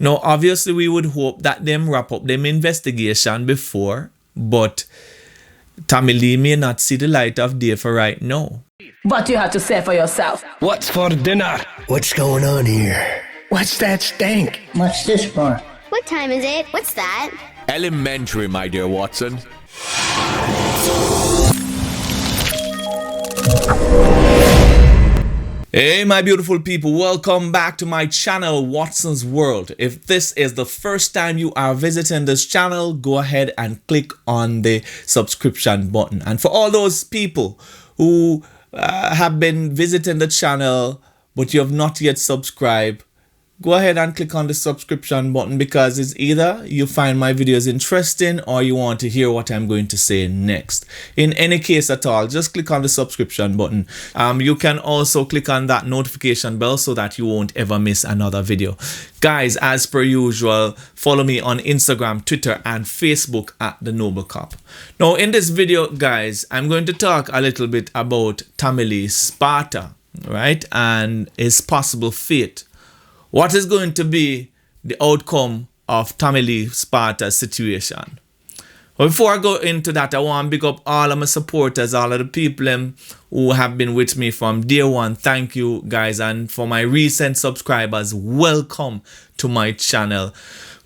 Now, obviously, we would hope that them wrap up them investigation before, but Tommy Lee may not see the light of day for right now. But you have to say for yourself. What's for dinner? What's going on here? What's that stink? What's this for? What time is it? What's that? Elementary, my dear Watson. Hey my beautiful people, welcome back to my channel Watson's World. If this is the first time you are visiting this channel, go ahead and click on the subscription button. And for all those people who have been visiting the channel but you have not yet subscribed, go ahead and click on the subscription button, because it's either you find my videos interesting or you want to hear what I'm going to say next. In any case at all, just click on the subscription button. You can also click on that notification bell so that you won't ever miss another video. Guys, as per usual, follow me on Instagram, Twitter, and Facebook at The Noble Cop. Now, in this video, guys, I'm going to talk a little bit about Tommy Lee Sparta, right, and his possible fate. What is going to be the outcome of Tommy Lee Sparta's situation? Well, before I go into that, I want to big up all of my supporters, all of the people who have been with me from day one. Thank you, guys. And for my recent subscribers, welcome to my channel.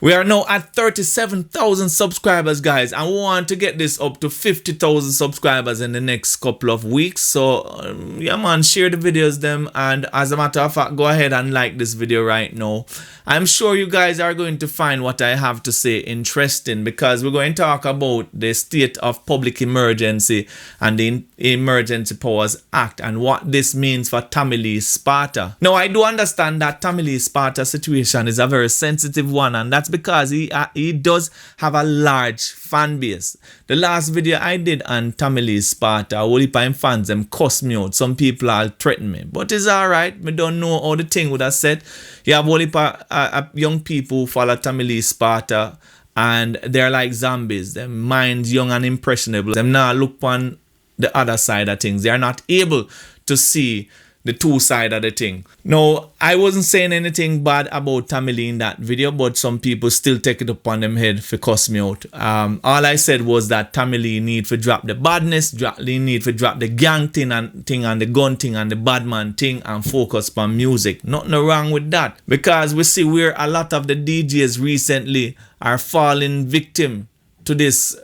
We are now at 37,000 subscribers, guys. I want to get this up to 50,000 subscribers in the next couple of weeks. So, yeah, man, share the videos them. And as a matter of fact, go ahead and like this video right now. I'm sure you guys are going to find what I have to say interesting, because we're going to talk about the state of public emergency and the Emergency Powers Act and what this means for Tommy Lee Sparta. Now, I do understand that Tommy Lee Sparta situation is a very sensitive one, and that's because he does have a large fan base. The last video I did on Tommy Lee Sparta, all the fans them cuss me out. Some people all threaten me, but it's alright. Me don't know how the thing would have said. You have all the young people who follow Tommy Lee Sparta, and they're like zombies. Their minds young and impressionable. Them now look on the other side of things. They are not able to see the two sides of the thing. Now, I wasn't saying anything bad about Tommy Lee in that video, but some people still take it upon them head for cuss me out. All I said was that Tommy Lee need to drop the badness, he need to drop the gang thing and the gun thing and the bad man thing and focus on music. Nothing wrong with that, because we see where a lot of the DJs recently are falling victim to this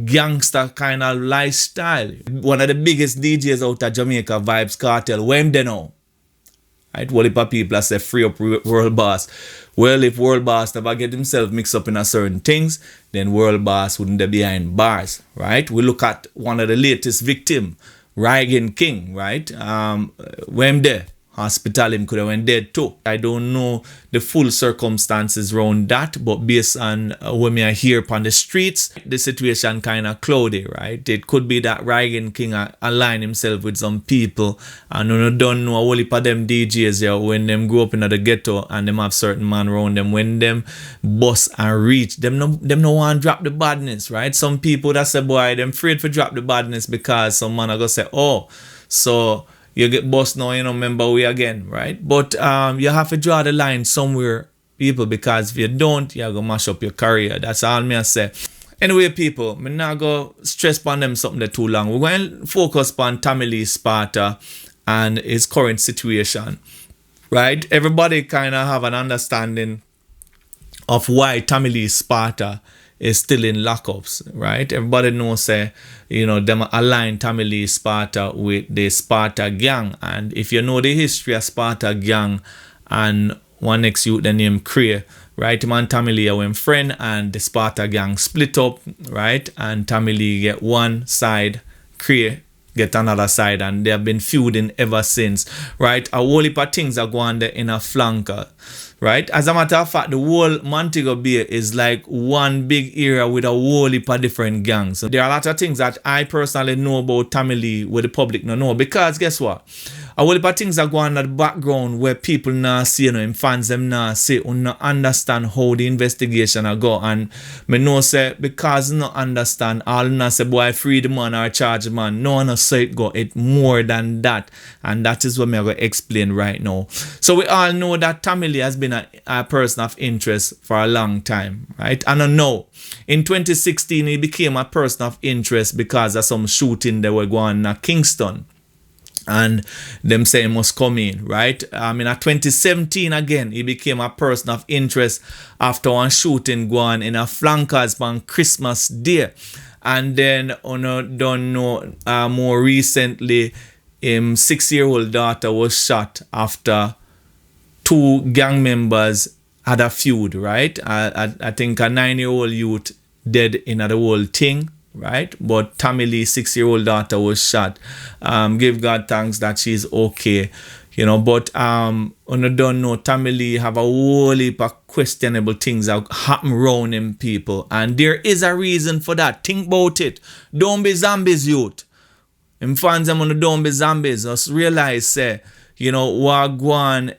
gangster kind of lifestyle. One of the biggest DJs out of Jamaica, Vibes Cartel, where they know? Right? What if people say free up World Boss? Well, if World Boss never get himself mixed up in a certain things, then World Boss wouldn't be behind bars, right? We look at one of the latest victim, Ryan King, right? When there, hospital him could have went dead too. I don't know the full circumstances around that, but based on what I hear upon the streets, the situation kind of cloudy, right? It could be that Ryan King aligned himself with some people, and you don't know a whole heap of them DJs here when them grow up in the ghetto and them have certain man around them. When them bust and reach, them no want to drop the badness, right? Some people that say, boy, them afraid to drop the badness because some man are gonna say, oh, so you get bust now, you know, remember we again, right? But you have to draw the line somewhere, people, because if you don't, you're going to mash up your career. That's all me I say. Anyway, people, I'm not going to stress on them something that too long. We're going to focus on Tommy Lee Sparta and his current situation, right? Everybody kind of have an understanding of why Tommy Lee Sparta is still in lockups, right? Everybody knows, you know, them align Tommy Lee Sparta with the Sparta gang. And if you know the history of Sparta gang and one next youth the name Cray, right? Man, Tommy Lee went friend and the Sparta gang split up, right? And Tommy Lee get one side, Cray get another side, and they have been feuding ever since, right? A whole heap of things are going there in a flanker, right? As a matter of fact, the whole Montego Bay is like one big area with a whole heap of different gangs. So there are a lot of things that I personally know about Tommy Lee with the public no know, because guess what? a whole heap of things are going on in the background where people now see, him fans them now say, not understand how the investigation are go. And me know say, because not understand, all not say, boy, free the man or charge the man. No one say it go, it more than that. And that is what I'm going to explain right now. So we all know that Tommy Lee has been a person of interest for a long time, right? And I know in 2016, he became a person of interest because of some shooting that were going on in Kingston. And them say he must come in, right? In 2017 again, he became a person of interest after one shooting going in a flankers on Christmas Day. And then, don't know, more recently, his 6-year-old daughter was shot after 2 gang members had a feud, right? I think a 9-year-old youth dead in the whole thing, right? But Tommy Lee's 6-year-old daughter was shot. Give God thanks that she's okay, But don't know, Tommy Lee have a whole heap of questionable things that happen around him, people, and there is a reason for that. Think about it. Don't be zombies, youth. Him fans them on the don't be zombies. Just realize, say, Wagwan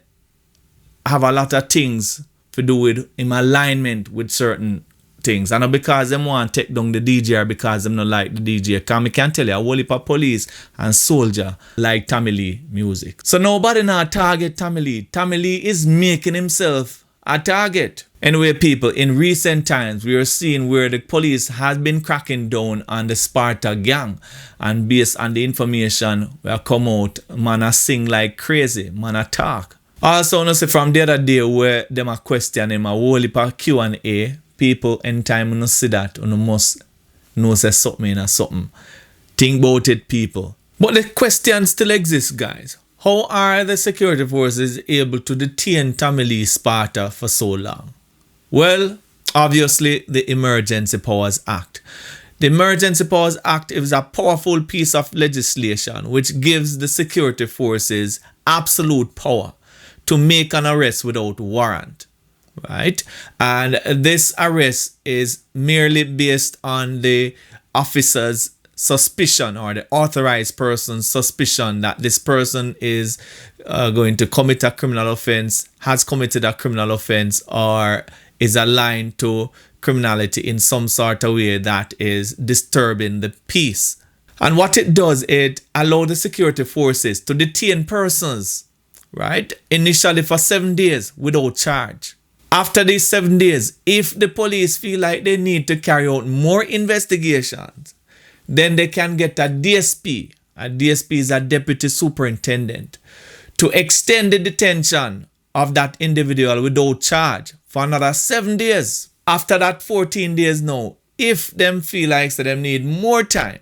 have a lot of things to do with in alignment with certain things. And not because them want to take down the DJ or because them not like the DJ. Because I can tell you, a whole heap of police and soldier like Tommy Lee music. So nobody now target Tommy Lee. Tommy Lee is making himself a target. Anyway, people, in recent times, we are seeing where the police has been cracking down on the Sparta gang. And based on the information we have come out, man a sing like crazy, man a talk. Also, I say from the other day where them a question him a whole heap of Q&A, people in time you see that, you must know say something or something. Think about it, people. But the question still exists, guys. How are the security forces able to detain Tommy Lee Sparta for so long? Well, obviously, the Emergency Powers Act. The Emergency Powers Act is a powerful piece of legislation which gives the security forces absolute power to make an arrest without warrant, right? And this arrest is merely based on the officer's suspicion or the authorized person's suspicion that this person is going to commit a criminal offense, has committed a criminal offense, or is aligned to criminality in some sort of way that is disturbing the peace. And what it does, it allows the security forces to detain persons, right? Initially for 7 days without charge. After these 7 days, if the police feel like they need to carry out more investigations, then they can get a DSP. A DSP is a deputy superintendent, to extend the detention of that individual without charge for another 7 days. After that 14 days now, if them feel like so them need more time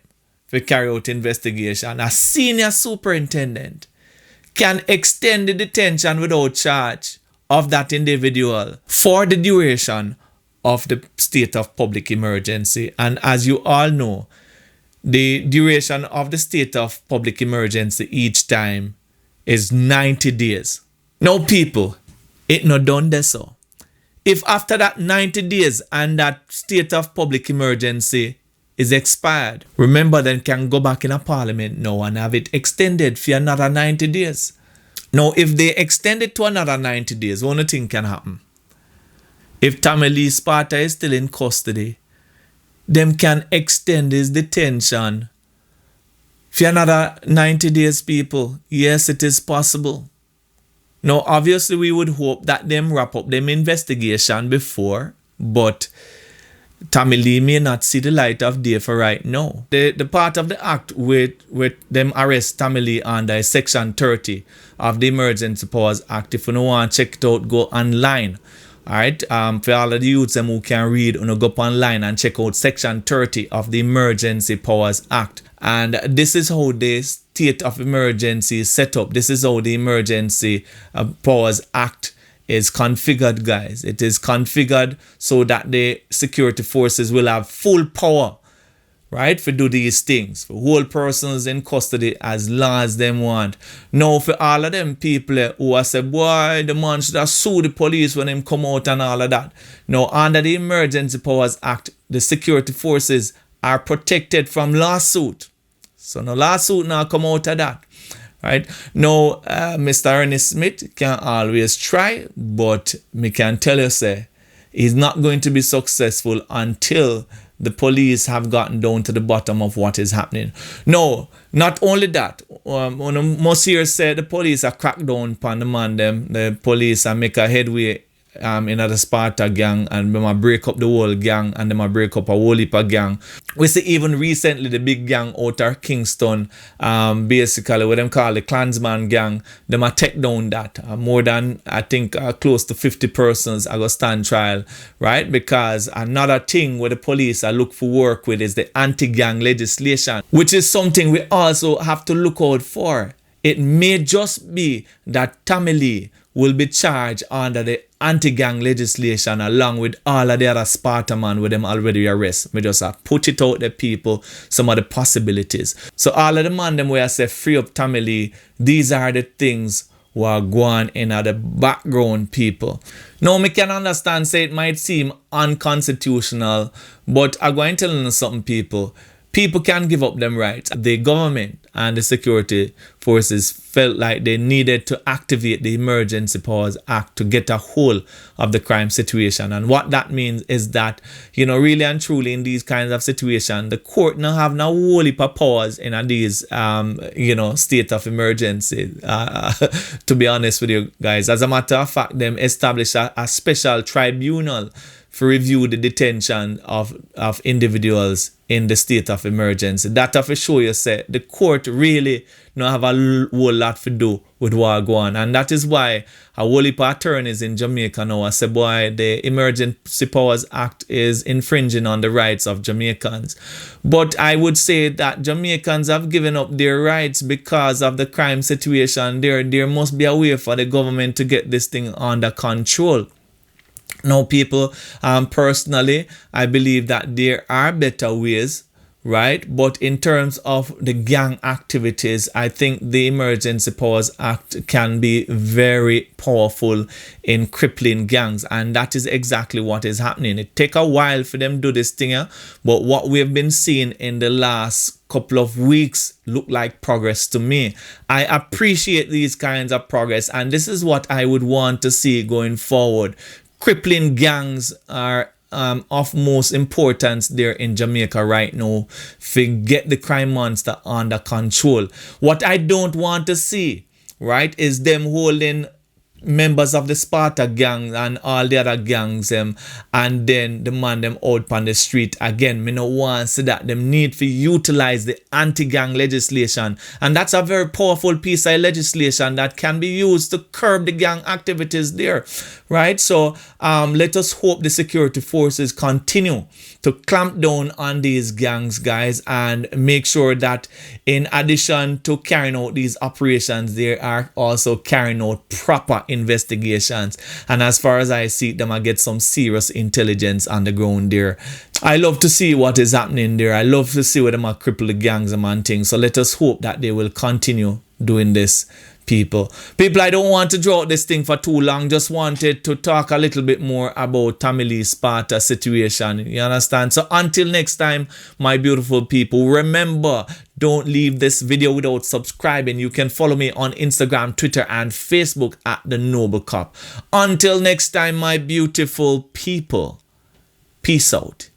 to carry out investigation, a senior superintendent can extend the detention without charge of that individual for the duration of the state of public emergency. And as you all know, the duration of the state of public emergency each time is 90 days. Now, people, it not done this so. If after that 90 days and that state of public emergency is expired, remember, then can go back in a parliament now and have it extended for another 90 days. Now, if they extend it to another 90 days, one thing can happen. If Tommy Lee Sparta is still in custody, them can extend his detention for another 90 days, people. Yes, it is possible. Now, obviously, we would hope that them wrap up them investigation before, but Tommy Lee may not see the light of day for right now. The part of the act with them arrest Tommy Lee under Section 30 of the Emergency Powers Act. If you don't want to check it out, go online. Alright, for all of the youths who can read, go up online and check out Section 30 of the Emergency Powers Act. And this is how the state of emergency is set up. This is how the Emergency Powers Act is configured, guys. It is configured so that the security forces will have full power, right, for do these things, for hold persons in custody as long as them want. Now, for all of them people who are say, boy, the man should have sued the police when them come out and all of that. Now, under the Emergency Powers Act, the security forces are protected from lawsuit. So no lawsuit now come out of that. right? No, Mr. Ernest Smith can always try, but me can tell you, say, he's not going to be successful until the police have gotten down to the bottom of what is happening. No, not only that. On a more serious said, the police are cracked down upon the man them. The police are make a headway in the Sparta gang, and them a break up the whole gang, and them a break up a whole heap of gang. We see even recently the big gang out of Kingston, basically what them call the Klansman gang, them a take down that. More than, I think, close to 50 persons are going to stand trial, right? Because another thing where the police are look for work with is the anti-gang legislation, which is something we also have to look out for. It may just be that Tommy Lee will be charged under the anti-gang legislation along with all of the other Sparta man with them already arrest. We just put it out there, people, some of the possibilities. So all of the man them where I say free up Tommy Lee, these are the things who are going in at the background, people. Now, me can understand, say it might seem unconstitutional, but I'm going to tell you something, people. People can give up them rights. The government and the security forces felt like they needed to activate the Emergency Powers Act to get a hold of the crime situation. And what that means is that, you know, really and truly in these kinds of situations, the court now have no whole heap of powers in these, you know, state of emergency. To be honest with you guys, as a matter of fact, them establish a special tribunal for review the detention of individuals in the state of emergency. That of show you say the court really not have a whole lot to do with what go on. And that is why a whole heap of attorneys in Jamaica now say, boy, the Emergency Powers Act is infringing on the rights of Jamaicans. But I would say that Jamaicans have given up their rights because of the crime situation. There must be a way for the government to get this thing under control. Now, people, personally, I believe that there are better ways, right? But in terms of the gang activities, I think the Emergency Powers Act can be very powerful in crippling gangs. And that is exactly what is happening. It takes a while for them to do this thing, but what we have been seeing in the last couple of weeks look like progress to me. I appreciate these kinds of progress, and this is what I would want to see going forward. Crippling gangs are of most importance there in Jamaica right now to get the crime monster under control. What I don't want to see, right, is them holding members of the Sparta gang and all the other gangs and then the man them out on the street again. Me no want to see that. Them need to utilize the anti-gang legislation, and that's a very powerful piece of legislation that can be used to curb the gang activities there, right? So let us hope the security forces continue to clamp down on these gangs, guys, and make sure that in addition to carrying out these operations, they are also carrying out proper investigations. And as far as I see them, I get some serious intelligence on the ground there. I love to see what is happening there. I love to see where them are cripple the gangs and things. So let us hope that they will continue doing this, people. I don't want to draw out this thing for too long. Just wanted to talk a little bit more about Tommy Lee Sparta situation. You understand? So until next time, my beautiful people, remember, don't leave this video without subscribing. You can follow me on Instagram, Twitter, and Facebook at The Noble Cop. Until next time, my beautiful people, peace out.